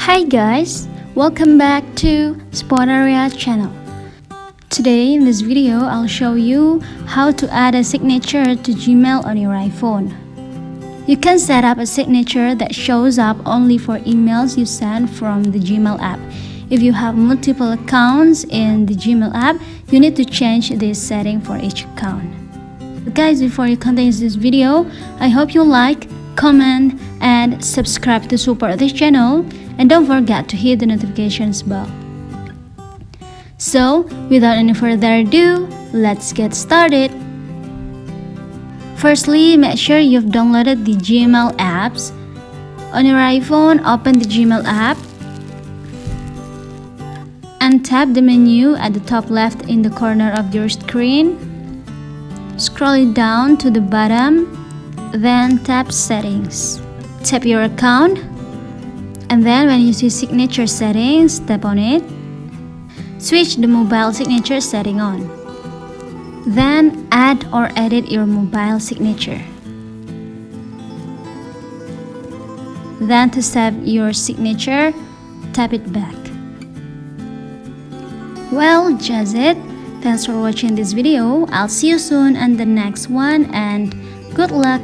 Hi guys, welcome back to Spotaria channel. Today in this video, I'll show you how to add a signature to Gmail on your iPhone. You can set up a signature that shows up only for emails you send from the Gmail app. If you have multiple accounts in the Gmail app, you need to change this setting for each account. But guys, before you continue this video, I hope you like, comment, and subscribe to support this channel, and don't forget to hit the notifications bell. So, without any further ado, let's get started. Firstly, make sure you've downloaded the Gmail apps. On your iPhone, open the Gmail app and tap the menu at the top left in the corner of your screen. Scroll it down to the bottom, then tap Settings. Tap your account, and then when you see Signature Settings, tap on it. Switch the mobile signature setting on. Then add or edit your mobile signature. Then to save your signature, tap it back. Well, just it. Thanks for watching this video. I'll see you soon on the next one, and good luck!